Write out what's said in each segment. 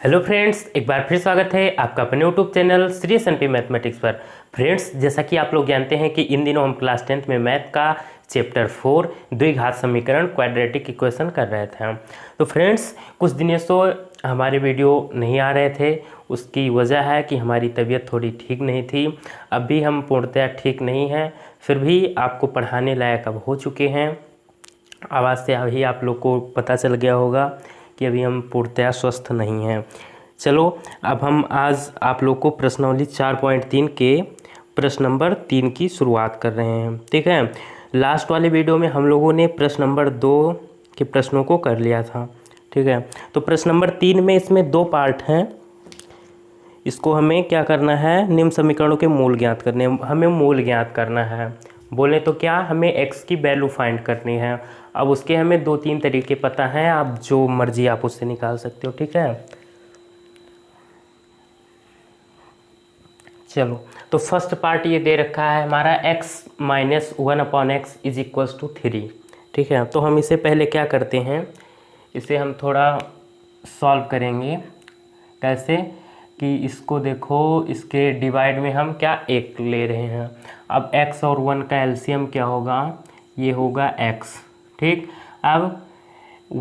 Hello friends, एक बार फिर स्वागत है आपका अपने यूट्यूब चैनल श्री एस.एन.पी मैथमेटिक्स पर। फ्रेंड्स, जैसा कि आप लोग जानते हैं कि इन दिनों हम क्लास 10th में मैथ का चैप्टर 4 द्विघात समीकरण क्वाड्रेटिक इक्वेशन कर रहे थे। तो फ्रेंड्स, कुछ दिनों से हमारे वीडियो नहीं आ रहे थे। उसकी वजह है कि हमारी तबीयत थोड़ी ठीक नहीं थी। अब भी हम पूर्णतः ठीक नहीं हैं, फिर भी आपको पढ़ाने लायक अब हो चुके हैं। आवाज़ से अभी आप लोग को पता चल गया होगा कि अभी हम पूर्णतः स्वस्थ नहीं हैं। चलो, अब हम आज आप लोग को प्रश्नावली 4.3 के प्रश्न नंबर 3 की शुरुआत कर रहे हैं। ठीक है, लास्ट वाले वीडियो में हम लोगों ने प्रश्न नंबर 2 के प्रश्नों को कर लिया था। ठीक है, तो प्रश्न नंबर 3 में इसमें 2 पार्ट हैं। इसको हमें क्या करना है, निम्न समीकरणों के मूल ज्ञात करने, हमें मूल ज्ञात करना है। बोले तो क्या, हमें x की वैल्यू फाइंड करनी है। अब उसके हमें 2-3 तरीके पता हैं, आप जो मर्जी आप उससे निकाल सकते हो। ठीक है, चलो, तो फर्स्ट पार्ट ये दे रखा है हमारा x - 1/x is equals to 3। ठीक है, तो हम इसे पहले क्या करते हैं, इसे हम थोड़ा सॉल्व करेंगे। कैसे कि इसको देखो, इसके डिवाइड में हम क्या 1 ले रहे हैं। अब x और 1 का एलसीएम क्या होगा, ये होगा x। ठीक, अब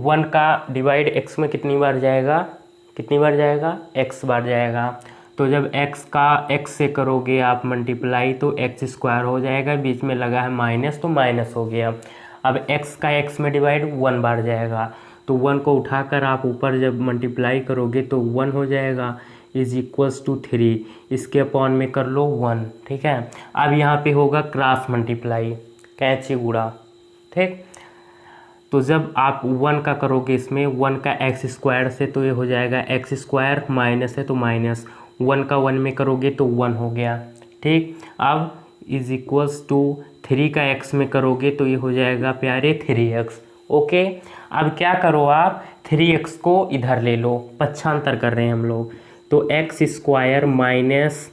1 का डिवाइड x में कितनी बार जाएगा, x बार जाएगा। तो जब x का x से करोगे आप मल्टीप्लाई तो x² हो जाएगा, बीच में लगा है माइनस तो माइनस हो गया। अब x का x में डिवाइड 1 बार जाएगा, तो 1 को उठाकर आप ऊपर जब मल्टीप्लाई करोगे तो 1 हो जाएगा इज इक्वल्स टू 3। इसके अपॉन में कर लो 1। ठीक है, अब यहाँ पे होगा क्रॉस मल्टीप्लाई, कैंची गुणा। ठीक, तो जब आप 1 का करोगे इसमें 1 का x² से तो ये हो जाएगा x², माइनस है तो माइनस, 1 का 1 में करोगे तो 1 हो गया। ठीक, अब इज इक्वल्स टू 3 का x में करोगे तो ये हो जाएगा प्यारे 3x। ओके, अब क्या करो आप 3x को इधर ले लो, पक्षांतर कर रहे हैं हम लोग, तो x² माइनस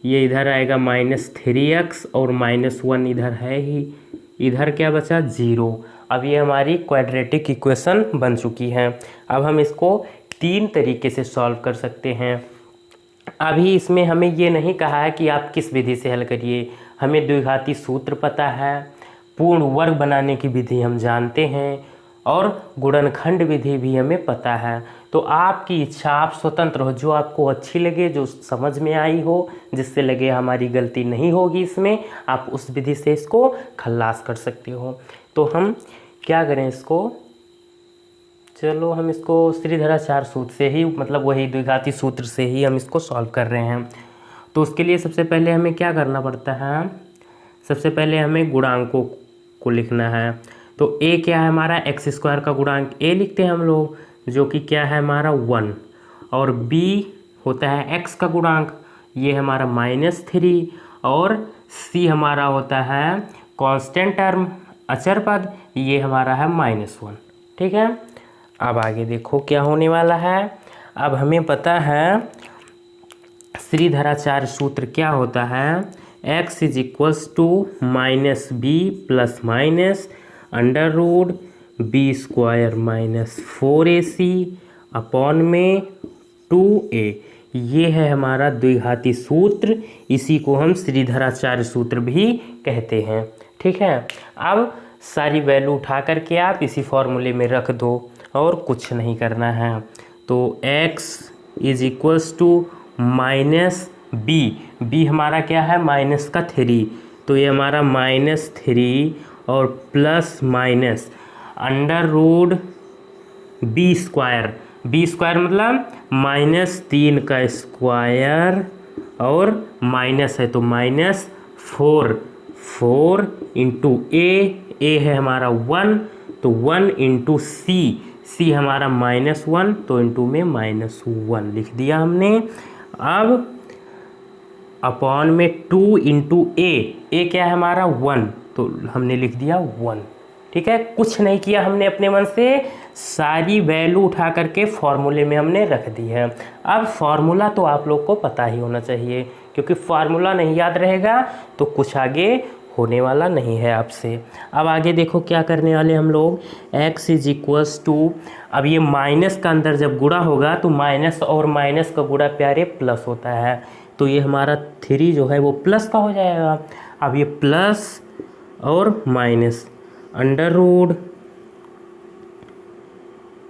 ये इधर आएगा -3x और -1 इधर है ही, इधर क्या बचा 0। अब ये हमारी क्वाड्रेटिक इक्वेशन बन चुकी है। अब हम इसको 3 तरीके से सॉल्व कर सकते हैं। अभी इसमें हमें ये नहीं कहा है कि आप किस विधि से हल करिए, हमें द्विघाती सूत्र पता है, पूर्ण वर्ग बनाने की विधि हम जानते हैं और गुणनखंड विधि भी हमें पता है। तो आपकी इच्छा, आप स्वतंत्र हो, जो आपको अच्छी लगे, जो समझ में आई हो, जिससे लगे हमारी गलती नहीं होगी इसमें, आप उस विधि से इसको खल्लास कर सकते हो। तो हम क्या करें इसको, चलो हम इसको श्रीधराचार्य सूत्र से ही, मतलब वही द्विघाती सूत्र से ही हम इसको सॉल्व कर रहे हैं। तो उसके लिए सबसे पहले हमें क्या करना पड़ता है, सबसे पहले हमें गुणांकों को लिखना है। तो a क्या है हमारा, x² का गुणांक a लिखते हैं हम लोग, जो कि क्या है हमारा 1, और b होता है x का गुणांक, ये हमारा -3, और c हमारा होता है कांस्टेंट टर्म, अचर पद, ये हमारा है -1। ठीक है, अब आगे देखो क्या होने वाला है। अब हमें पता है श्रीधराचार्य सूत्र क्या होता है, x is equals to -b plus minus √b² -4ac upon में 2a। ये है हमारा द्विघाती सूत्र, इसी को हम श्रीधराचार्य सूत्र भी कहते हैं। ठीक है, अब सारी वैल्यू उठा करके आप इसी फॉर्मूले में रख दो और कुछ नहीं करना है। तो x is equals to -b हमारा क्या है, माइनस का 3, तो ये हमारा -3 और प्लस माइनस √b² मतलब -3 का स्क्वायर और माइनस है तो -4 इंटू a है हमारा 1, तो 1 इंटू c हमारा -1, तो इंटू में -1 लिख दिया हमने। अब अपॉन में 2 इंटू a क्या है हमारा 1, तो हमने लिख दिया 1। ठीक है, कुछ नहीं किया हमने अपने मन से, सारी वैल्यू उठा करके फॉर्मूले में हमने रख दी है। अब फॉर्मूला तो आप लोग को पता ही होना चाहिए, क्योंकि फार्मूला नहीं याद रहेगा तो कुछ आगे होने वाला नहीं है आपसे। अब आगे देखो क्या करने वाले हम लोग, x इज इक्वल्स टू, अब ये माइनस का अंदर जब गुणा होगा तो माइनस और माइनस का गुणा प्यारे प्लस होता है, तो ये हमारा 3 जो है वो प्लस का हो जाएगा। अब ये प्लस और माइनस अंडर रूट,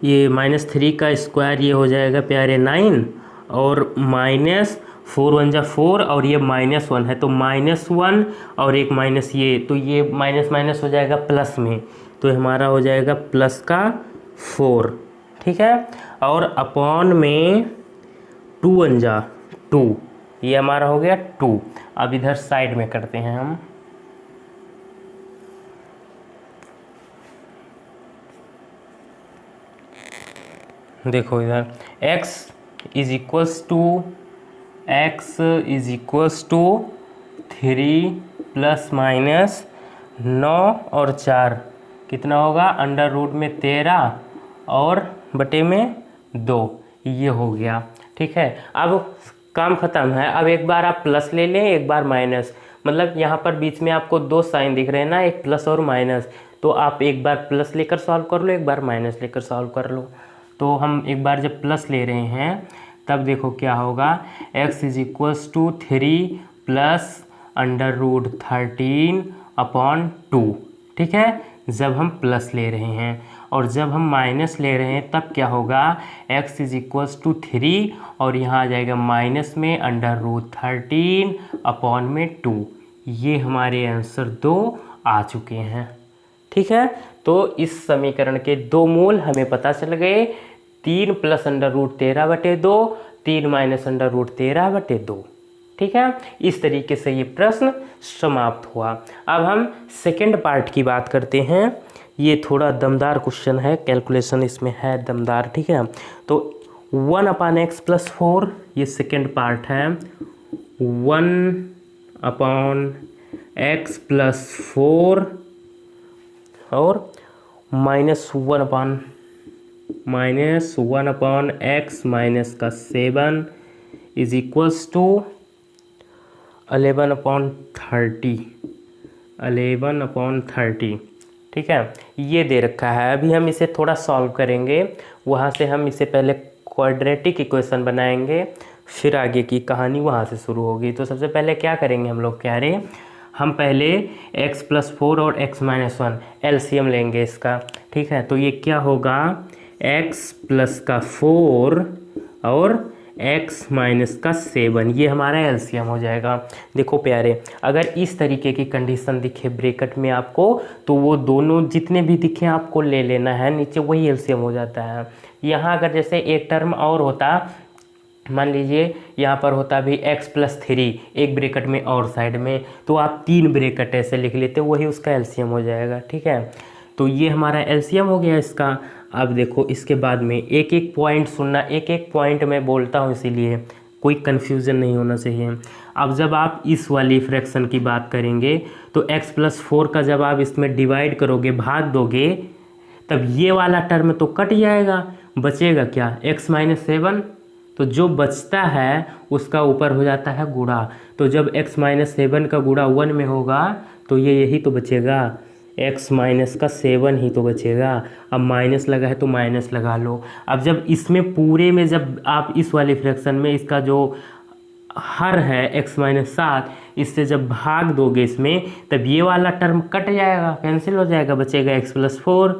ये -3 का स्क्वायर ये हो जाएगा प्यारे 9, और माइनस 4 1 जा 4 और ये -1 है तो -1 और एक माइनस ये, तो ये माइनस माइनस हो जाएगा प्लस में, तो हमारा हो जाएगा प्लस का 4, ठीक है। और अपॉन में 2 1 जा 2, ये हमारा हो गया 2। अब इधर साइड में करते हैं हम, देखो इधर x is equals to 3 plus minus 9 और 4 कितना होगा, अंडर रूट में 13 और बटे में 2, ये हो गया, ठीक है। अब काम ख़त्म है। अब एक बार आप प्लस ले लें, एक बार माइनस, मतलब यहाँ पर बीच में आपको 2 साइन दिख रहे हैं ना, एक प्लस और माइनस, तो आप एक बार प्लस लेकर सॉल्व कर लो, एक बार माइनस लेकर सॉल्व कर लो। तो हम एक बार जब प्लस ले रहे हैं तब देखो क्या होगा, x is equals to 3 plus under root 13 upon 2, ठीक है, जब हम प्लस ले रहे हैं। और जब हम माइनस ले रहे हैं तब क्या होगा, x इज इक्वल्स टू 3 और यहाँ आ जाएगा माइनस में अंडर रूट 13 अपॉन में 2। ये हमारे आंसर 2 आ चुके हैं, ठीक है। तो इस समीकरण के 2 मूल हमें पता चल गए, 3 प्लस अंडर रूट 13 बटे 2, 3 माइनस अंडर रूट 13 बटे 2, ठीक है। इस तरीके से ये प्रश्न समाप्त हुआ। अब हम सेकंड पार्ट की बात करते हैं। ये थोड़ा दमदार क्वेश्चन है, कैलकुलेशन इसमें है दमदार, ठीक है। तो 1/x + 4 ये सेकंड पार्ट है, 1/x + 4 और -1/x माइनस का 7 इज इक्वल्स टू 11/30, ठीक है। ये दे रखा है, अभी हम इसे थोड़ा सॉल्व करेंगे, वहाँ से हम इसे पहले क्वाड्रेटिक इक्वेशन बनाएंगे, फिर आगे की कहानी वहाँ से शुरू होगी। तो सबसे पहले क्या करेंगे हम लोग, क्या रे, हम पहले x + 4 और x - 1 एलसीएम लेंगे इसका, ठीक है। तो ये क्या होगा, x + का 4 और x - का 7, ये हमारा एलसीएम हो जाएगा। देखो प्यारे, अगर इस तरीके की कंडीशन दिखे ब्रैकेट में आपको, तो वो दोनों जितने भी दिखे आपको ले लेना है, नीचे वही एलसीएम हो जाता है। यहाँ अगर जैसे एक टर्म और होता, मान लीजिए यहाँ पर होता भी x + 3 एक ब्रैकेट में और साइड में, तो आप 3 ब्रैकेट ऐसे लिख लेते, वही उसका एलसीएम हो जाएगा, ठीक है। तो ये हमारा एलसीएम हो गया इसका। अब देखो इसके बाद में एक एक पॉइंट सुनना, एक एक पॉइंट मैं बोलता हूँ, इसीलिए कोई कन्फ्यूज़न नहीं होना चाहिए। अब जब आप इस वाली फ्रैक्शन की बात करेंगे तो x + 4 का जब आप इसमें डिवाइड करोगे, भाग दोगे, तब ये वाला टर्म तो कट जाएगा, बचेगा क्या, x - 7, तो जो बचता है उसका ऊपर हो जाता है गुणा। तो जब x - 7 का गुणा 1 में होगा तो ये यही तो बचेगा, x - का 7 ही तो बचेगा। अब माइनस लगा है तो माइनस लगा लो। अब जब इसमें पूरे में जब आप इस वाले फ्रैक्शन में इसका जो हर है x - 7, इससे जब भाग दोगे इसमें, तब ये वाला टर्म कट जाएगा, कैंसिल हो जाएगा, बचेगा x + 4।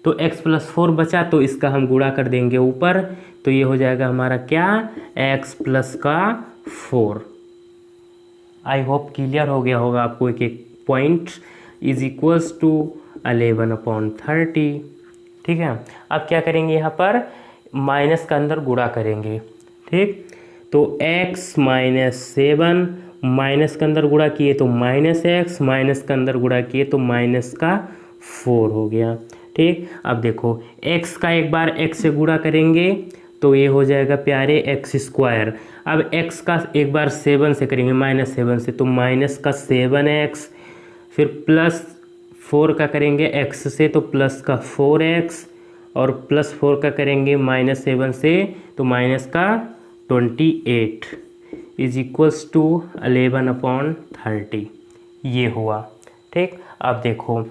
तो x + 4 बचा तो इसका हम गुणा कर देंगे ऊपर, तो ये हो जाएगा हमारा क्या, x + का 4। आई होप क्लियर हो गया होगा आपको एक एक पॉइंट। इज इक्वल्स टू 11/30, ठीक है। अब क्या करेंगे, यहाँ पर माइनस का अंदर गुणा करेंगे, ठीक। तो x - 7 माइनस के अंदर गुणा किए तो -x, माइनस के अंदर गुणा किए तो -4 हो गया, ठीक। अब देखो x का एक बार x से गुणा करेंगे तो ये हो जाएगा प्यारे x²। अब x का एक बार 7 से करेंगे, -7 से, तो माइनस का 7x, फिर +4 का करेंगे x से तो प्लस का 4x, और +4 का करेंगे -7 से तो माइनस का 28 इज इक्वल्स टू 11/30, ये हुआ, ठीक। अब देखो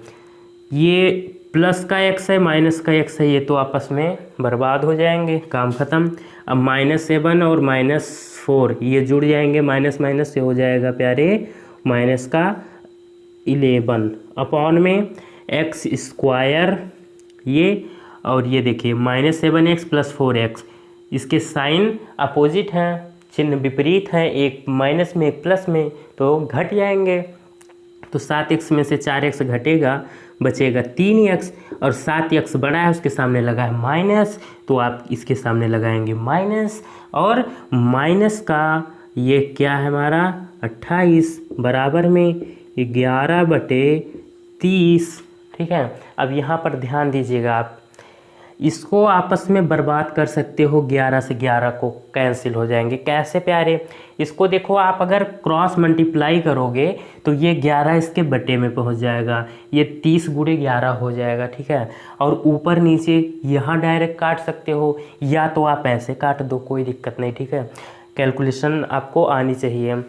ये प्लस का x है माइनस का x है, ये तो आपस में बर्बाद हो जाएंगे, काम ख़त्म। अब -7 और -4 ये जुड़ जाएंगे, माइनस माइनस से हो जाएगा प्यारे -11 अपॉन में x², ये और ये देखिए -7x + 4x, इसके साइन अपोजिट हैं, चिन्ह विपरीत हैं, एक माइनस में एक प्लस में, तो घट जाएंगे। तो 7x में से 4x घटेगा, बचेगा 3x, और 7x बड़ा है उसके सामने लगा है माइनस, तो आप इसके सामने लगाएंगे माइनस, और माइनस का ये क्या है हमारा 28 बराबर में 11/30। ठीक है। अब यहाँ पर ध्यान दीजिएगा, आप इसको आपस में बर्बाद कर सकते हो, 11 से 11 को कैंसिल हो जाएंगे। कैसे प्यारे, इसको देखो आप अगर क्रॉस मल्टीप्लाई करोगे तो ये 11 इसके बटे में पहुंच जाएगा, ये 30 × 11 हो जाएगा। ठीक है। और ऊपर नीचे यहाँ डायरेक्ट काट सकते हो, या तो आप ऐसे काट दो, कोई दिक्कत नहीं। ठीक है। कैलकुलेशन आपको आनी चाहिए।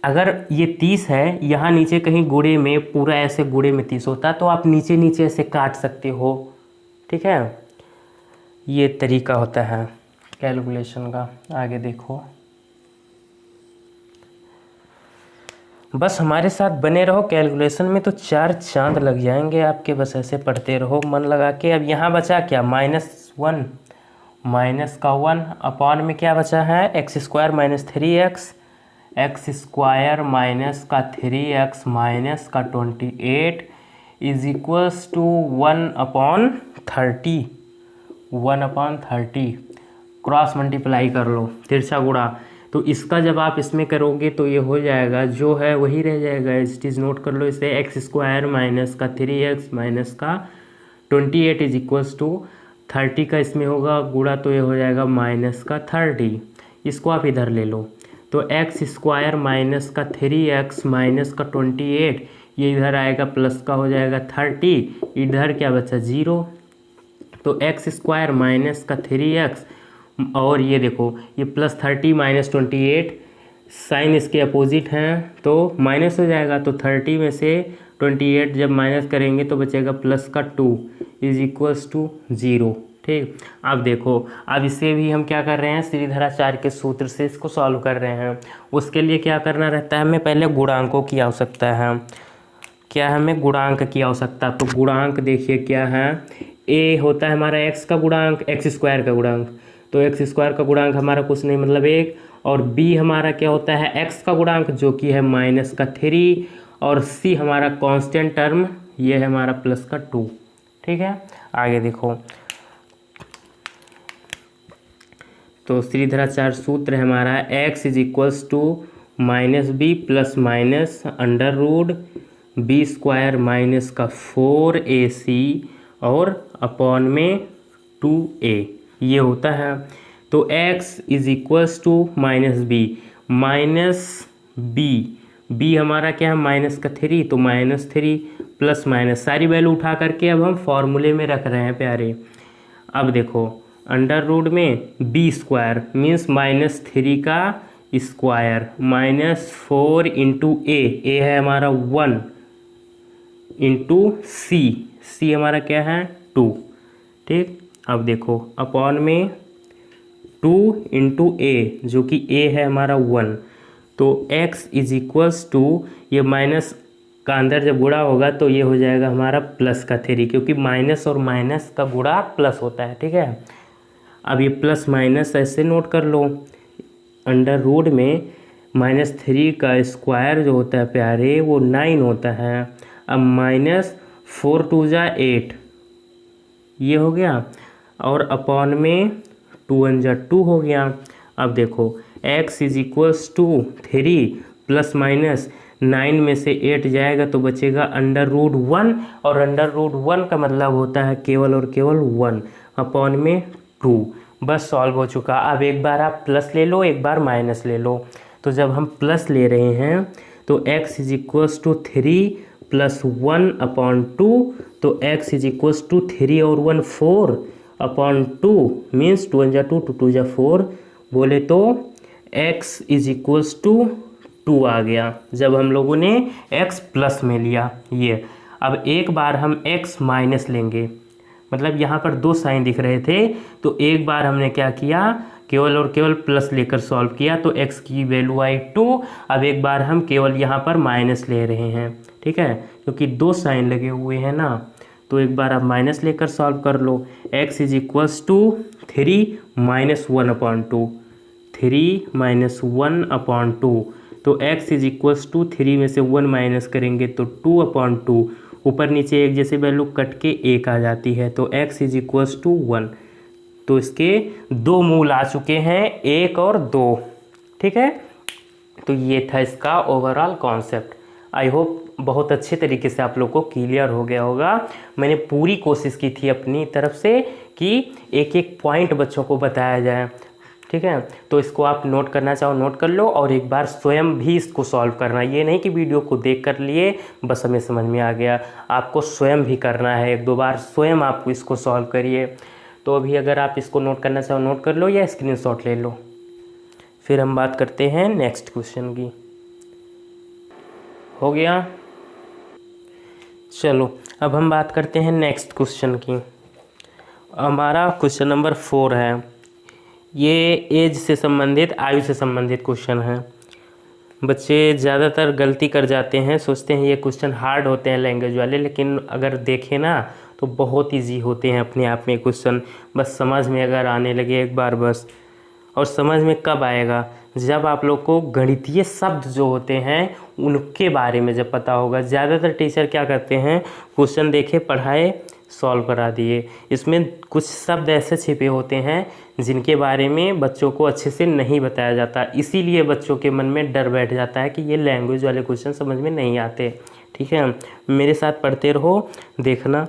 अगर ये 30 है, यहाँ नीचे कहीं गुणे में पूरा ऐसे गुणे में 30 होता, तो आप नीचे नीचे ऐसे काट सकते हो। ठीक है। ये तरीका होता है कैलकुलेशन का। आगे देखो, बस हमारे साथ बने रहो, कैलकुलेशन में तो 4 चांद लग जाएंगे आपके, बस ऐसे पढ़ते रहो मन लगा के। अब यहाँ बचा क्या -1 माइनस का 1 अपॉन में क्या बचा है x² - 3x, x² माइनस का 3x माइनस का 28 is equals to 1/30। 1/30 cross multiply कर लो, तिरछा गुणा, तो इसका जब आप इसमें करोगे तो ये हो जाएगा, जो है वही रह जाएगा। इस चीज़ नोट कर लो इसे, x² माइनस का 3x माइनस का 28 इज इक्वल्स टू 30 का इसमें होगा गुणा, तो ये हो जाएगा माइनस का 30। इसको आप इधर ले लो, तो x² माइनस का 3x माइनस का 28, ये इधर आएगा प्लस का हो जाएगा 30, इधर क्या बचा 0, तो x² माइनस का 3x, और ये देखो ये +30 - 28, साइन इसके अपोजिट हैं तो माइनस हो जाएगा, तो 30 में से 28 जब माइनस करेंगे तो बचेगा प्लस का 2 इज इक्वल्स टू 0। ठीक। अब देखो, अब इसे भी हम क्या कर रहे हैं, श्रीधराचार्य के सूत्र से इसको सॉल्व कर रहे हैं। उसके लिए क्या करना रहता है, हमें पहले गुणांकों की आवश्यकता है। क्या है, हमें गुणांक की आवश्यकता। तो गुणांक देखिए क्या है, a होता है हमारा x का गुणांक, x² का गुणांक, तो x² का गुणांक हमारा कुछ नहीं मतलब 1, और b हमारा क्या होता है x का गुणांक जो कि है -3, और c हमारा कांस्टेंट टर्म ये है हमारा +2। ठीक है। आगे देखो, तो श्रीधराचार्य सूत्र है हमारा x is equals to -b plus minus √b² minus का 4ac और अपॉन में 2a, ये होता है। तो x is equals to -b b हमारा क्या है -3, तो -3 प्लस माइनस सारी वैल्यू उठा करके अब हम फॉर्मूले में रख रहे हैं प्यारे। अब देखो अंडर रूट में b² मीन्स -3 का स्क्वायर -4 इंटू a है हमारा 1 इंटू c हमारा क्या है 2। ठीक। अब देखो अपॉन में 2 इंटू a जो कि a है हमारा 1, तो x इज इक्वल्स टू, ये माइनस का अंदर जब गुणा होगा तो ये हो जाएगा हमारा +3, क्योंकि माइनस और माइनस का गुणा प्लस होता है। ठीक है। अब ये प्लस माइनस ऐसे नोट कर लो, अंडर रूट में -3 का स्क्वायर जो होता है प्यारे वो 9 होता है। अब -4 × 2 = 8, ये हो गया, और अपॉन में 2 × 1 = 2 हो गया। अब देखो x is equals to 3 plus minus 9 में से 8 जाएगा तो बचेगा √1, और √1 का मतलब होता है केवल और केवल 1 अपॉन में 2। बस सॉल्व हो चुका। अब एक बार आप प्लस ले लो, एक बार माइनस ले लो। तो जब हम प्लस ले रहे हैं तो x is equals to 3 plus 1 upon 2, तो x इज इक्वल्स टू 3 और 1 4 अपॉन 2 मीन्स 2 × 2 2 × 4 बोले तो x इज इक्वल्स टू 2 आ गया जब हम लोगों ने x प्लस में लिया ये। अब एक बार हम x माइनस लेंगे, मतलब यहाँ पर 2 साइन दिख रहे थे, तो एक बार हमने क्या किया, केवल और केवल प्लस लेकर सॉल्व किया, तो x की वैल्यू आई 2। अब एक बार हम केवल यहाँ पर माइनस ले रहे हैं, ठीक है, क्योंकि 2 साइन लगे हुए हैं ना, तो एक बार आप माइनस लेकर सॉल्व कर लो। x is equals to 3 minus 1/2, 3 minus 1/2, तो x इज इक्वल्स टू 3 में से 1 माइनस करेंगे तो 2/2, ऊपर नीचे एक जैसे वैल्यू कट के 1 आ जाती है, तो x इज इक्वल्स टू 1। तो इसके 2 मूल आ चुके हैं, 1 और 2, ठीक है। तो ये था इसका ओवरऑल कॉन्सेप्ट। आई होप बहुत अच्छे तरीके से आप लोग को क्लियर हो गया होगा। मैंने पूरी कोशिश की थी अपनी तरफ से कि एक एक पॉइंट बच्चों को बताया जाए, ठीक है। तो इसको आप नोट करना चाहो नोट कर लो, और एक बार स्वयं भी इसको सॉल्व करना। ये नहीं कि वीडियो को देख कर लिए बस हमें समझ में आ गया, आपको स्वयं भी करना है, 1-2 बार स्वयं आप इसको सॉल्व करिए। तो अभी अगर आप इसको नोट करना चाहो नोट कर लो या स्क्रीनशॉट ले लो। फिर हम बात करते हैं नेक्स्ट क्वेश्चन की। हो गया, चलो अब हम बात करते हैं नेक्स्ट क्वेश्चन की। हमारा क्वेश्चन नंबर 4 है। ये एज से संबंधित, आयु से संबंधित क्वेश्चन है। बच्चे ज़्यादातर गलती कर जाते हैं, सोचते हैं ये क्वेश्चन हार्ड होते हैं लैंग्वेज वाले, लेकिन अगर देखें ना तो बहुत इजी होते हैं अपने आप में क्वेश्चन, बस समझ में अगर आने लगे एक बार बस। और समझ में कब आएगा, जब आप लोग को गणितीय शब्द जो होते हैं उनके बारे में जब पता होगा। ज़्यादातर टीचर क्या करते हैं, क्वेश्चन देखे पढ़ाए सॉल्व करा दिए, इसमें कुछ शब्द ऐसे छिपे होते हैं जिनके बारे में बच्चों को अच्छे से नहीं बताया जाता, इसीलिए बच्चों के मन में डर बैठ जाता है कि ये लैंग्वेज वाले क्वेश्चन समझ में नहीं आते, ठीक है। मेरे साथ पढ़ते रहो, देखना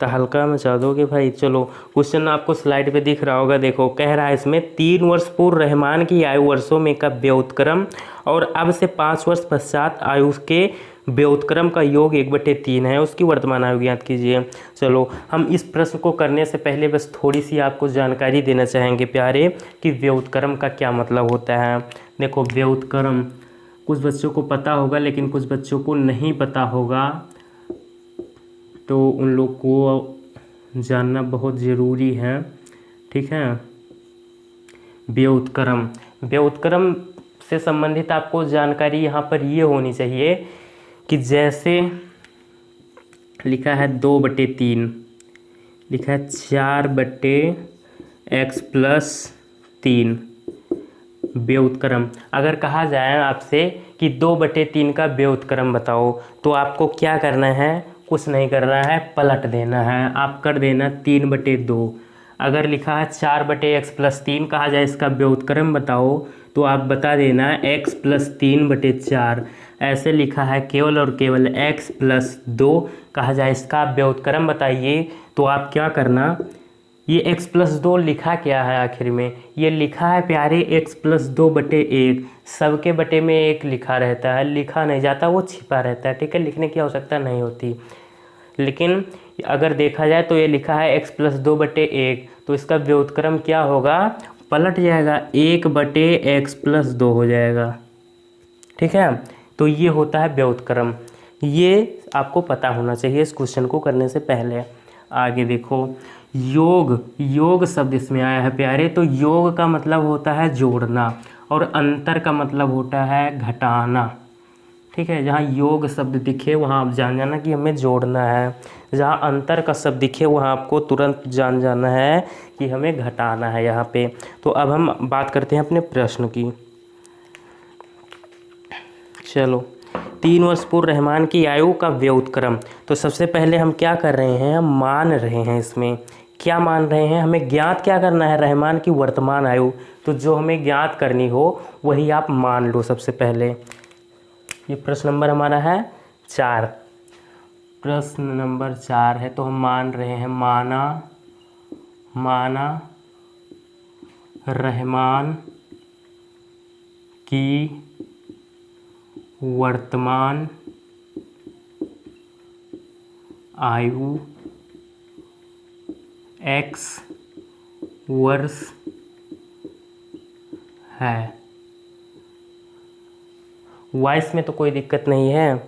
तहलका मचा दोगे भाई। चलो क्वेश्चन आपको स्लाइड पे दिख रहा होगा, देखो कह रहा है इसमें 3 वर्ष पूर्व रहमान की आयु वर्षों में का व्युत्क्रम और अब से 5 वर्ष पश्चात आयु के व्युत्क्रम का योग 1/3 है, उसकी वर्तमान आयु ज्ञात कीजिए। चलो हम इस प्रश्न को करने से पहले बस थोड़ी सी आपको जानकारी देना चाहेंगे प्यारे कि व्युत्क्रम का क्या मतलब होता है। देखो व्युत्क्रम कुछ बच्चों को पता होगा लेकिन कुछ बच्चों को नहीं पता होगा, तो उन लोग को जानना बहुत ज़रूरी है, ठीक है। व्युत्क्रम, व्युत्क्रम से संबंधित आपको जानकारी यहाँ पर ये होनी चाहिए कि जैसे लिखा है 2/3, लिखा है 4/x+3 व्युत्क्रम। अगर कहा जाए आपसे कि 2/3 का व्युत्क्रम बताओ, तो आपको क्या करना है, कुछ नहीं करना है, पलट देना है, आप कर देना 3/2। अगर लिखा है 4/x+3 कहा जाए इसका व्युत्क्रम बताओ, तो आप बता देना x+3/4। ऐसे लिखा है केवल और केवल x+2 कहा जाए इसका व्युत्क्रम बताइए, तो आप क्या करना, ये x+2 लिखा क्या है आखिर में, ये लिखा है प्यारे x+2/1, सबके बटे में 1 लिखा रहता है, लिखा नहीं जाता, वो छिपा रहता है, ठीक है, लिखने की आवश्यकता नहीं होती। लेकिन अगर देखा जाए तो ये लिखा है x+2/1, तो इसका व्युत्क्रम क्या होगा, पलट जाएगा, 1/x+2 हो जाएगा, ठीक है। तो ये होता है व्युत्क्रम, ये आपको पता होना चाहिए इस क्वेश्चन को करने से पहले। आगे देखो योग, योग शब्द इसमें आया है प्यारे, तो योग का मतलब होता है जोड़ना और अंतर का मतलब होता है घटाना, ठीक है। जहाँ योग शब्द दिखे वहाँ आप जान जाना कि हमें जोड़ना है, जहाँ अंतर का शब्द दिखे वहाँ आपको तुरंत जान जाना है कि हमें घटाना है यहाँ पे। तो अब हम बात करते हैं अपने प्रश्न की। चलो 3 वर्ष पूर्व रहमान की आयु का व्युत्क्रम, तो सबसे पहले हम क्या कर रहे हैं, हम मान रहे हैं, इसमें क्या मान रहे हैं, हमें ज्ञात क्या करना है, रहमान की वर्तमान आयु, तो जो हमें ज्ञात करनी हो वही आप मान लो सबसे पहले। ये प्रश्न नंबर हमारा है 4, प्रश्न नंबर 4 है, तो हम मान रहे हैं, माना रहमान की वर्तमान आयु x वर्ष है, वॉइस में तो कोई दिक्कत नहीं है,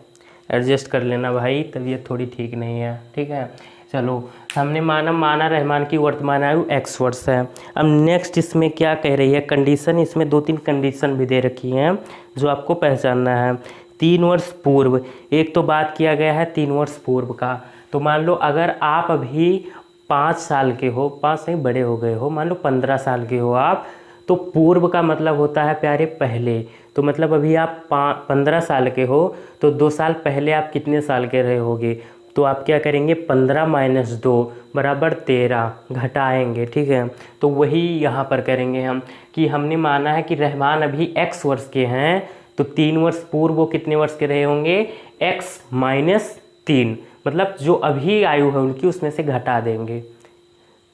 एडजस्ट कर लेना भाई, तबीयत थोड़ी ठीक नहीं है, ठीक है। चलो, हमने माना रहमान की वर्तमान आयु x वर्ष है। अब नेक्स्ट इसमें क्या कह रही है कंडीशन, इसमें 2-3 कंडीशन भी दे रखी हैं जो आपको पहचानना है। 3 वर्ष पूर्व, एक तो बात किया गया है 3 वर्ष पूर्व का, तो मान लो अगर आप अभी 5 साल के हो, 5 नहीं बड़े हो गए हो, मान लो 15 साल के हो आप, तो पूर्व का मतलब होता है प्यारे पहले, तो मतलब अभी आप 15 साल के हो, तो 2 साल पहले आप कितने साल के रहे होगे, तो आप क्या करेंगे 15 - 2 बराबर 13 घटाएंगे, ठीक है। तो वही यहाँ पर करेंगे हम कि हमने माना है कि रहमान अभी x वर्ष के हैं, तो 3 वर्ष पूर्व वो कितने वर्ष के रहे होंगे, x - 3, मतलब जो अभी आयु है उनकी उसमें से घटा देंगे।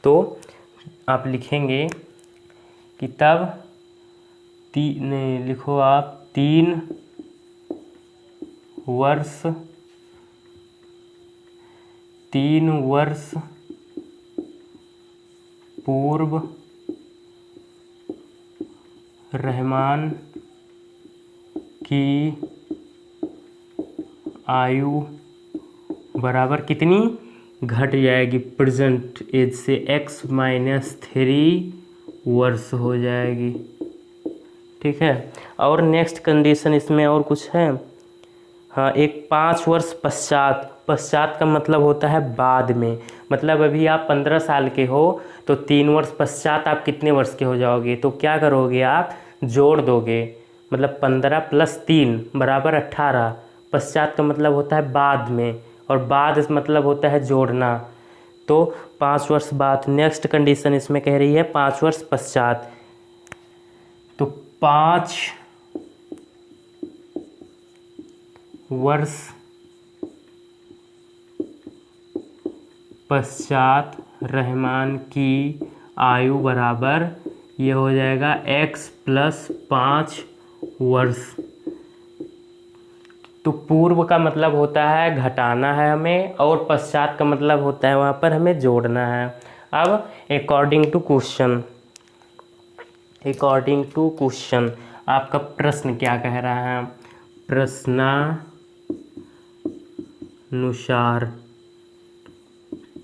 तो आप लिखेंगे कि तब लिखो आप 3 वर्ष पूर्व रहमान की आयु बराबर कितनी घट जाएगी, प्रेजेंट एज से x - 3 वर्ष हो जाएगी, ठीक है। और नेक्स्ट कंडीशन इसमें और कुछ है, हाँ, एक 5 वर्ष पश्चात, पश्चात का मतलब होता है बाद में, मतलब अभी आप 15 साल के हो, तो 3 वर्ष पश्चात आप कितने वर्ष के हो जाओगे, तो क्या करोगे आप जोड़ दोगे, मतलब 15 + 3 बराबर 18, पश्चात का मतलब होता है बाद में, और बाद मतलब होता है जोड़ना, तो 5 वर्ष बाद। नेक्स्ट कंडीशन इसमें कह रही है 5 वर्ष पश्चात, तो 5 वर्ष पश्चात रहमान की आयु बराबर ये हो जाएगा x + 5 वर्ष। तो पूर्व का मतलब होता है घटाना है हमें, और पश्चात का मतलब होता है वहाँ पर हमें जोड़ना है। अब अकॉर्डिंग टू क्वेश्चन आपका प्रश्न क्या कह रहा है, प्रश्नानुसार,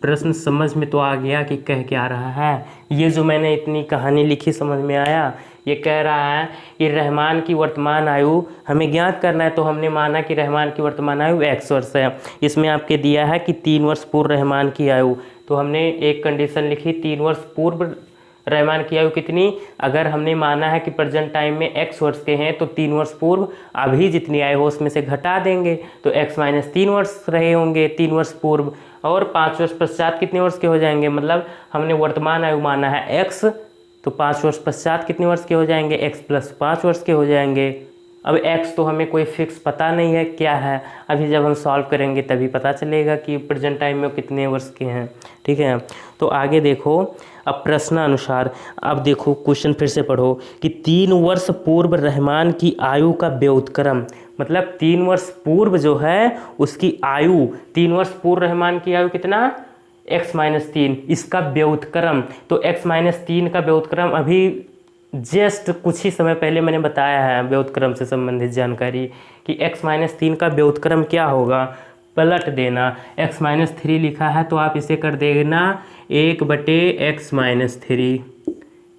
प्रश्न समझ में तो आ गया कि कह क्या रहा है, ये जो मैंने इतनी कहानी लिखी समझ में आया। ये कह रहा है कि रहमान की वर्तमान आयु हमें ज्ञात करना है, तो हमने माना कि रहमान की वर्तमान आयु x वर्ष है। इसमें आपके दिया है कि 3 वर्ष पूर्व रहमान की आयु, तो हमने एक कंडीशन लिखी 3 वर्ष पूर्व रहमान की आयु कितनी, अगर हमने माना है कि प्रेजेंट टाइम में x वर्ष के हैं, तो 3 वर्ष पूर्व अभी जितनी आयु हो उसमें से घटा देंगे, तो x - 3 वर्ष रहे होंगे 3 वर्ष पूर्व, और 5 वर्ष पश्चात कितने वर्ष के हो जाएंगे, मतलब हमने वर्तमान आयु माना है x, तो 5 वर्ष पश्चात कितने वर्ष के हो जाएंगे, x + 5 वर्ष के हो जाएंगे। अब x तो हमें कोई फिक्स पता नहीं है क्या है, अभी जब हम सॉल्व करेंगे तभी पता चलेगा कि प्रेजेंट टाइम में कितने वर्ष के हैं, ठीक है। तो आगे देखो, अब प्रश्नानुसार, अब देखो क्वेश्चन फिर से पढ़ो कि 3 वर्ष पूर्व रहमान की आयु का व्युत्क्रम, मतलब 3 वर्ष पूर्व जो है उसकी आयु, 3 वर्ष पूर्व रहमान की आयु कितना, x - 3, इसका व्युत्क्रम, तो x - 3 का व्युत्क्रम अभी जस्ट कुछ ही समय पहले मैंने बताया है व्युत्क्रम से संबंधित जानकारी कि x - 3 का व्युत्क्रम क्या होगा, पलट देना, x - 3 लिखा है तो आप इसे कर देना 1/x - 3,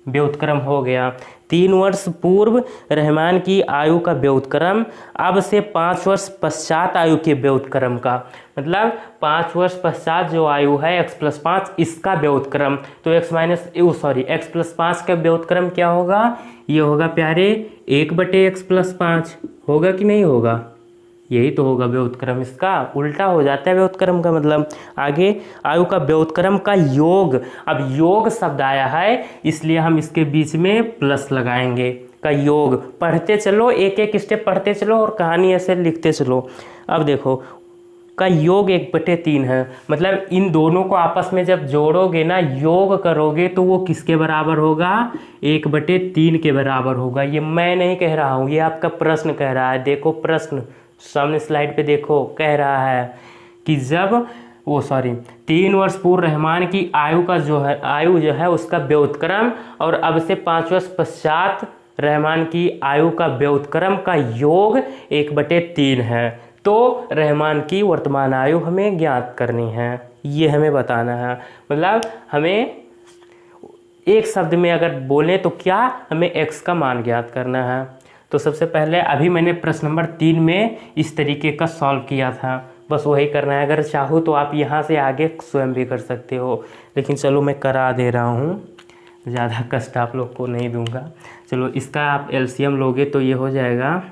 व्युत्क्रम हो गया। 3 वर्ष पूर्व रहमान की आयु का व्युत्क्रम, अब से 5 वर्ष पश्चात आयु के व्युत्क्रम का, मतलब 5 वर्ष पश्चात जो आयु है x + 5 इसका व्युत्क्रम, तो x + 5 का व्युत्क्रम क्या होगा, ये होगा प्यारे 1/x + 5, होगा कि नहीं होगा, यही तो होगा व्युत्क्रम, इसका उल्टा हो जाता है व्युत्क्रम का मतलब। आगे आयु का व्युत्क्रम का योग, अब योग शब्द आया है इसलिए हम इसके बीच में प्लस लगाएंगे, का योग, पढ़ते चलो, एक एक स्टेप पढ़ते चलो और कहानी ऐसे लिखते चलो। अब देखो का योग 1/3 है, मतलब इन दोनों को आपस में जब जोड़ोगे ना, योग करोगे, तो वो किसके बराबर होगा, 1/3 के बराबर होगा। ये मैं नहीं कह रहा हूँ, ये आपका प्रश्न कह रहा है। देखो प्रश्न सामने स्लाइड पे देखो, कह रहा है कि जब 3 वर्ष पूर्व रहमान की आयु जो है उसका व्युत्क्रम, और अब से 5 वर्ष पश्चात रहमान की आयु का व्युत्क्रम का योग 1/3 है। तो रहमान की वर्तमान आयु हमें ज्ञात करनी है, ये हमें बताना है। मतलब हमें एक शब्द में अगर बोलें तो क्या, हमें x का मान ज्ञात करना है। तो सबसे पहले अभी मैंने प्रश्न नंबर 3 में इस तरीके का सॉल्व किया था, बस वही करना है। अगर चाहो तो आप यहाँ से आगे स्वयं भी कर सकते हो, लेकिन चलो मैं करा दे रहा हूँ, ज़्यादा कष्ट आप लोग को नहीं दूंगा। चलो इसका आप एलसीएम लोगे तो ये हो जाएगा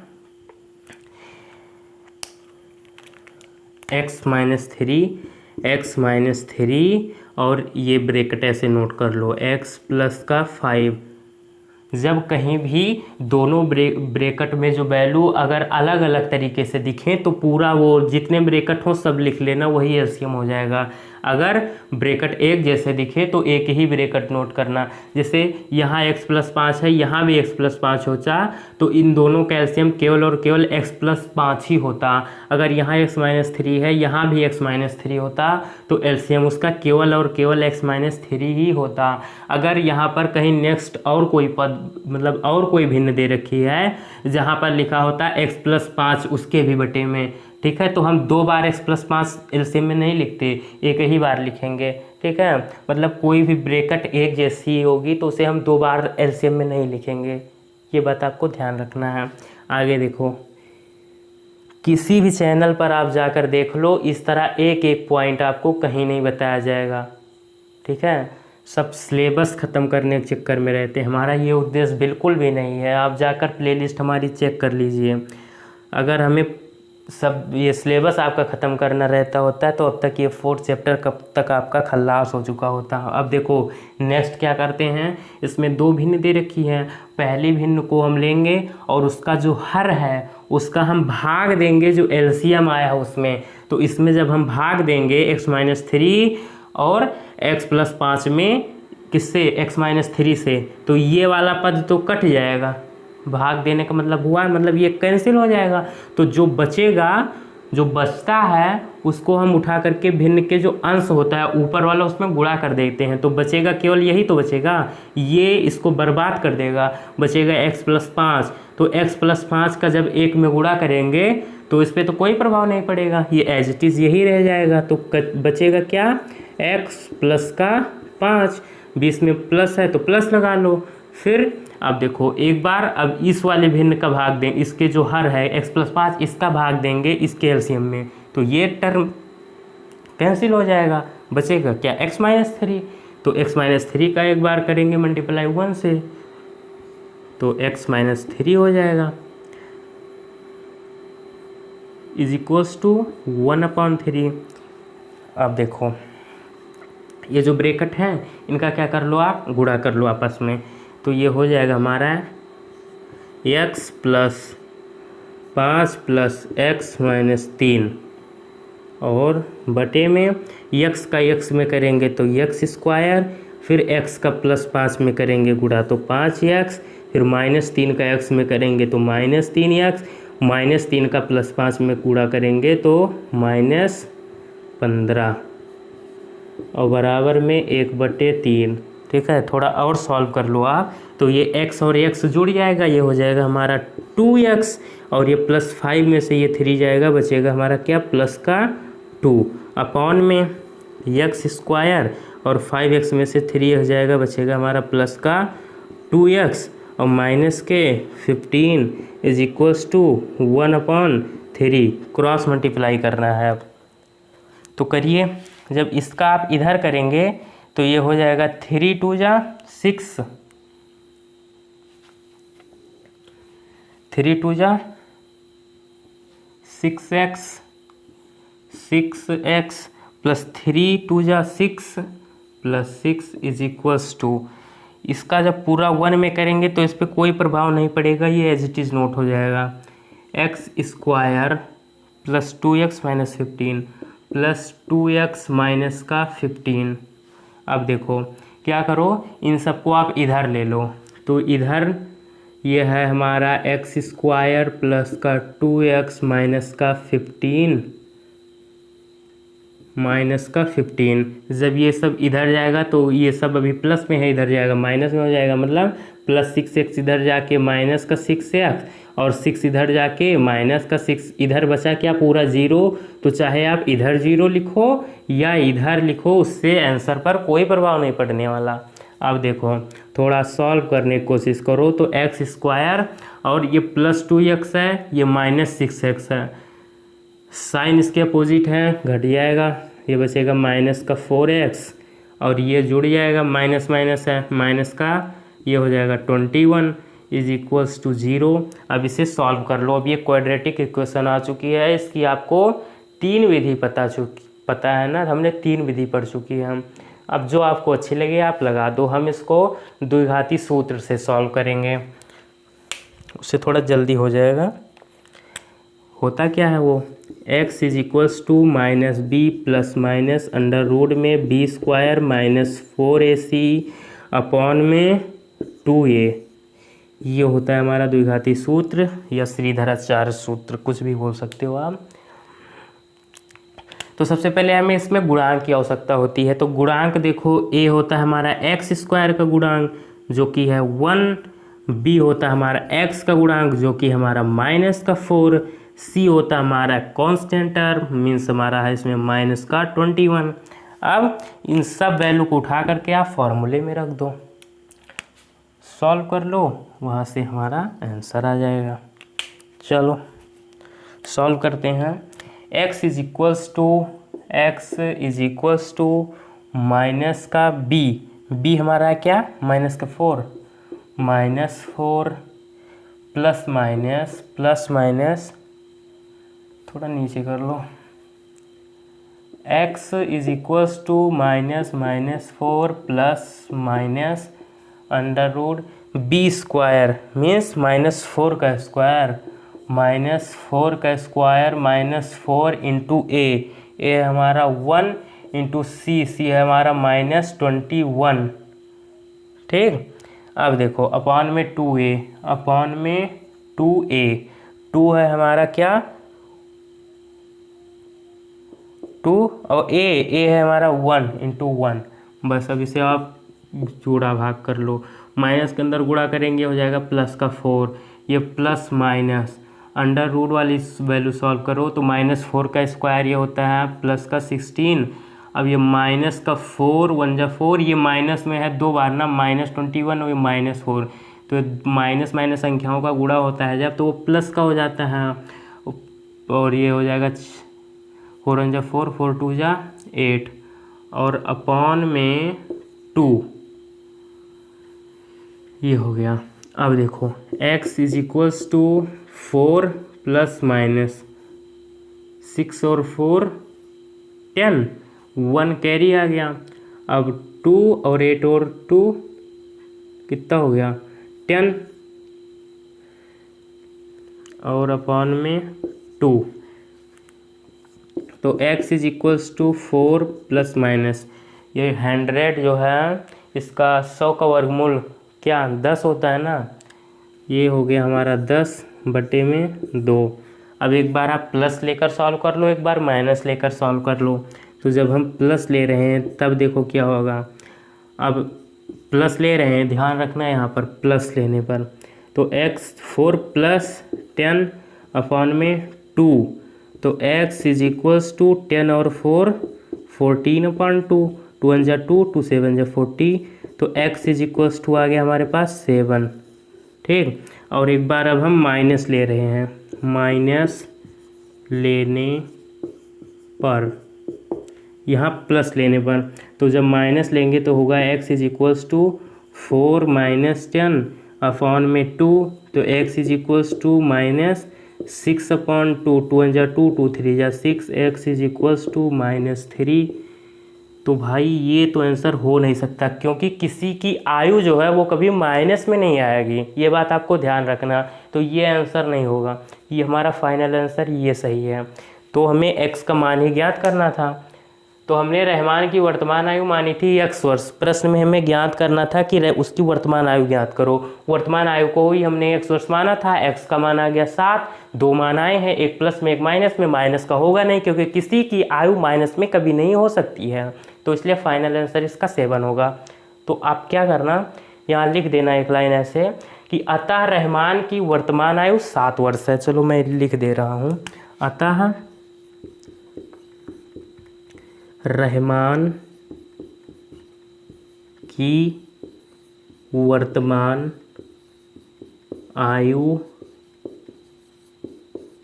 x-3 और ये ब्रैकेट ऐसे नोट कर लो x प्लस का 5। जब कहीं भी दोनों ब्रैकेट में जो वैल्यू अगर अलग अलग तरीके से दिखें तो पूरा वो जितने ब्रैकेट हो सब लिख लेना, वही एलसीएम हो जाएगा। अगर ब्रैकेट एक जैसे दिखे तो एक ही ब्रैकेट नोट करना। जैसे यहाँ x+5 है, यहाँ भी x+5 होता तो इन दोनों का एलसीएम केवल और केवल x+5 ही होता। अगर यहाँ x-3 है, यहाँ भी x-3 होता तो एलसीएम उसका केवल और केवल x-3 ही होता। अगर यहाँ पर कहीं नेक्स्ट और कोई पद मतलब और कोई भिन्न दे रखी है जहाँ पर लिखा होता x+5 उसके भी बटे में, ठीक है, तो हम 2 बार x+5 एलसीएम में नहीं लिखते, एक ही बार लिखेंगे, ठीक है। मतलब कोई भी ब्रैकेट एक जैसी होगी तो उसे हम 2 बार एलसीएम में नहीं लिखेंगे, ये बात आपको ध्यान रखना है। आगे देखो, किसी भी चैनल पर आप जाकर देख लो, इस तरह एक एक पॉइंट आपको कहीं नहीं बताया जाएगा, ठीक है। सब सिलेबस ख़त्म करने के चक्कर में रहते हैं, हमारा ये उद्देश्य बिल्कुल भी नहीं है। आप जाकर प्लेलिस्ट हमारी चेक कर लीजिए। अगर हमें सब ये सिलेबस आपका ख़त्म करना रहता होता है तो अब तक ये 4th चैप्टर कब तक आपका खल्लास हो चुका होता। अब देखो नेक्स्ट क्या करते हैं, इसमें 2 भिन्न दे रखी हैं। पहली भिन्न को हम लेंगे और उसका जो हर है उसका हम भाग देंगे जो एलसीएम आया है उसमें। तो इसमें जब हम भाग देंगे x-3 और x+5 में, किससे, x-3 से, तो ये वाला पद तो कट जाएगा। भाग देने का मतलब हुआ मतलब ये कैंसिल हो जाएगा। तो जो बचेगा, जो बचता है उसको हम उठा करके भिन्न के जो अंश होता है ऊपर वाला उसमें गुणा कर देते हैं, तो बचेगा केवल यही तो बचेगा, ये इसको बर्बाद कर देगा। बचेगा x+5, तो x+5 का जब 1 में गुणा करेंगे तो इस पर तो कोई प्रभाव नहीं पड़ेगा, ये एज इट इज़ यही रह जाएगा। तो बचेगा क्या, x+5, 20 में प्लस है तो प्लस लगा लो। फिर अब देखो एक बार, अब इस वाले भिन्न का भाग दें, इसके जो हर है x+5 इसका भाग देंगे इसके एलसीएम में, तो ये टर्म कैंसिल हो जाएगा। बचेगा क्या, x-3। तो x-3 का एक बार करेंगे मल्टीप्लाई 1 से, तो x-3 हो जाएगा = 1/3। अब देखो ये जो ब्रैकेट हैं इनका क्या कर लो, आप गुणा कर लो आपस में, तो ये हो जाएगा हमारा x+5 + x-3 और बटे में x का x में करेंगे तो x², फिर x का +5 में करेंगे गुणा तो 5x, फिर -3 का x में करेंगे तो -3x, -3 का +5 में गुणा करेंगे तो -15 और बराबर में 1/3, ठीक है। थोड़ा और सॉल्व कर लो आप, तो ये x और x जुड़ जाएगा, ये हो जाएगा हमारा 2x और ये +5 में से ये 3 जाएगा, बचेगा हमारा क्या, +2 अपॉन में x² और 5x में से 3 हो जाएगा, बचेगा हमारा +2x और -15 = 1/3। क्रॉस मल्टीप्लाई करना है अब, तो करिए। जब इसका आप इधर करेंगे तो ये हो जाएगा 3 × 2 = 6, 3 × 2 = 6x, 6x + 3 × 2 = 6 + 6 = इसका जब पूरा 1 में करेंगे तो इस पर कोई प्रभाव नहीं पड़ेगा, ये एज इट इज़ नोट हो जाएगा। x² + 2x - 15 + 2x - 15। अब देखो क्या करो, इन सबको आप इधर ले लो, तो इधर ये है हमारा x² + 2x - 15 जब ये सब इधर जाएगा तो ये सब अभी प्लस में है, इधर जाएगा माइनस में हो जाएगा, मतलब प्लस 6x इधर जाके माइनस का 6x और 6 इधर जाके माइनस का 6, इधर बचा क्या पूरा 0। तो चाहे आप इधर 0 लिखो या इधर लिखो, उससे आंसर पर कोई प्रभाव नहीं पड़ने वाला। अब देखो थोड़ा सॉल्व करने की कोशिश करो। तो एक्स स्क्वायर और ये प्लस 2x है, ये माइनस 6x है, साइन इसके अपोजिट है, घट जाएगा, ये बचेगा माइनस का 4x और ये जुड़ जाएगा, माइनस माइनस है, माइनस का ये हो जाएगा 21 इज इक्वल्स टू 0। अब इसे सॉल्व कर लो। अब ये क्वाड्रेटिक इक्वेशन आ चुकी है, इसकी आपको 3 विधि पता है ना, हमने 3 विधि पढ़ चुकी है हम। अब जो आपको अच्छी लगे आप लगा दो। हम इसको द्विघाती सूत्र से सॉल्व करेंगे, उससे थोड़ा जल्दी हो जाएगा। होता क्या है वो, x is equals to minus B plus minus under root में B square minus 4ac upon में 2a, ये होता है हमारा द्विघाती सूत्र या श्रीधराचार्य सूत्र, कुछ भी बोल सकते हो आप। तो सबसे पहले हमें इसमें गुणांक की आवश्यकता होती है। तो गुणांक देखो, a होता है हमारा x स्क्वायर का गुणांक जो कि है 1, b होता है हमारा x का गुणांक जो कि हमारा माइनस का 4, c होता है हमारा कांस्टेंट टर्म मीन्स हमारा है इसमें माइनस का 21। अब इन सब वैल्यू को उठा करके आप फॉर्मूले में रख दो, सॉल्व कर लो, वहाँ से हमारा आंसर आ जाएगा। चलो सॉल्व करते हैं। x is equals to minus का b हमारा है क्या, माइनस का 4, माइनस 4 प्लस माइनस थोड़ा नीचे कर लो, x is equals to minus 4 plus minus under root b square means minus 4 का स्क्वायर, माइनस 4 का स्क्वायर माइनस 4 इंटू ए हमारा 1 इंटू सी है हमारा माइनस 21। ठीक, अब देखो अपॉन में 2a, अपॉन में 2a, 2 है हमारा क्या 2 और a है हमारा 1 इंटू 1। बस अब इसे आप जोड़ा भाग कर लो, माइनस के अंदर गुणा करेंगे हो जाएगा प्लस का 4, ये प्लस माइनस अंडर रूट वाली वैल्यू सॉल्व करो तो माइनस 4 का स्क्वायर ये होता है प्लस का 16। अब ये माइनस का 4 1 जा 4, ये माइनस में है 2 बार ना, माइनस 21 और ये माइनस 4, तो माइनस माइनस संख्याओं का गुणा होता है जब तो वो प्लस का हो जाता है, और ये हो जाएगा 4 1 जा 4, 4 2 जा 8 और अपॉन में 2, ये हो गया। अब देखो x is equals to 4 plus minus 6 और 4 10, 1 कैरी आ गया। अब 2 और 8 और 2 कितना हो गया 10 और अपॉन में 2, तो x is equals to 4 plus minus, ये 100 जो है इसका 100 का वर्गमूल क्या 10 होता है ना, ये हो गया हमारा 10 बटे में 2। अब एक बार आप प्लस लेकर सॉल्व कर लो, एक बार माइनस लेकर सॉल्व कर लो। तो जब हम प्लस ले रहे हैं तब देखो क्या होगा, अब प्लस ले रहे हैं, ध्यान रखना है यहाँ पर प्लस लेने पर, तो x 4 प्लस 10 अपॉन में 2, तो x इज इक्वल्स टू 10 और 4 14 अपॉन 2, 2 1 जा 2, 2 7 जा 40, तो x इज इक्वल्स टू आ गया हमारे पास 7। ठीक, और एक बार अब हम माइनस ले रहे हैं, माइनस लेने पर, यहाँ प्लस लेने पर, तो जब माइनस लेंगे तो होगा x is equals to 4 minus 10 upon में 2, तो x is equals to minus 6 upon 2, 2 1 जा 2, 2 3 जा 6, x is equals to minus 3। तो भाई ये तो आंसर हो नहीं सकता, क्योंकि किसी की आयु जो है वो कभी माइनस में नहीं आएगी, ये बात आपको ध्यान रखना। तो ये आंसर नहीं होगा, ये हमारा फाइनल आंसर ये सही है। तो हमें x का मान ही ज्ञात करना था, तो हमने रहमान की वर्तमान आयु मानी थी x वर्ष। प्रश्न में हमें ज्ञात करना था कि उसकी वर्तमान आयु ज्ञात करो, वर्तमान आयु को ही हमने x वर्ष माना था, x का मान आ गया 7, 2 मान आए हैं, एक प्लस में एक माइनस में, माइनस का होगा नहीं क्योंकि किसी की आयु माइनस में कभी नहीं हो सकती है, तो इसलिए फाइनल आंसर इसका 7 होगा। तो आप क्या करना, यहाँ लिख देना एक लाइन ऐसे कि अतः रहमान की वर्तमान आयु 7 वर्ष है। चलो मैं लिख दे रहा हूँ, अतः रहमान की वर्तमान आयु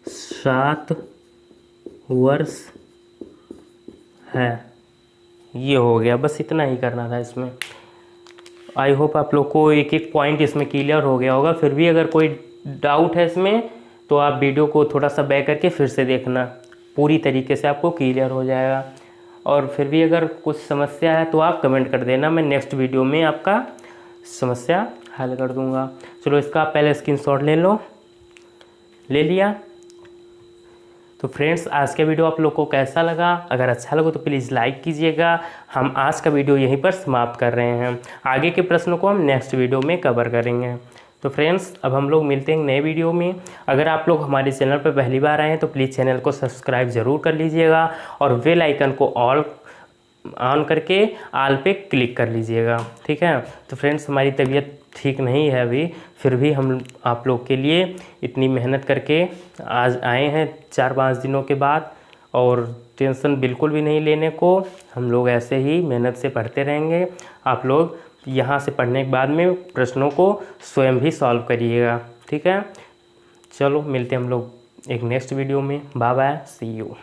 7 वर्ष है। ये हो गया, बस इतना ही करना था इसमें। आई होप आप लोग को एक एक पॉइंट इसमें क्लियर हो गया होगा। फिर भी अगर कोई डाउट है इसमें तो आप वीडियो को थोड़ा सा बैक करके फिर से देखना, पूरी तरीके से आपको क्लियर हो जाएगा। और फिर भी अगर कुछ समस्या है तो आप कमेंट कर देना, मैं नेक्स्ट वीडियो में आपका समस्या हल कर दूंगा। चलो इसका पहले स्क्रीनशॉट ले लो, ले लिया। तो फ्रेंड्स आज का वीडियो आप लोग को कैसा लगा? अगर अच्छा लगा तो प्लीज़ लाइक कीजिएगा। हम आज का वीडियो यहीं पर समाप्त कर रहे हैं, आगे के प्रश्नों को हम नेक्स्ट वीडियो में कवर करेंगे। तो फ्रेंड्स अब हम लोग मिलते हैं नए वीडियो में। अगर आप लोग हमारे चैनल पर पहली बार आए हैं तो प्लीज़ चैनल को सब्सक्राइब ज़रूर कर लीजिएगा और बेल आइकन को ऑन करके आल पे क्लिक कर लीजिएगा, ठीक है। तो फ्रेंड्स हमारी तबीयत ठीक नहीं है अभी, फिर भी हम आप लोग के लिए इतनी मेहनत करके आज आए हैं 4-5 दिनों के बाद। और टेंशन बिल्कुल भी नहीं लेने को, हम लोग ऐसे ही मेहनत से पढ़ते रहेंगे। आप लोग यहाँ से पढ़ने के बाद में प्रश्नों को स्वयं भी सॉल्व करिएगा, ठीक है। चलो मिलते हैं हम लोग एक नेक्स्ट वीडियो में। Bye bye, see you.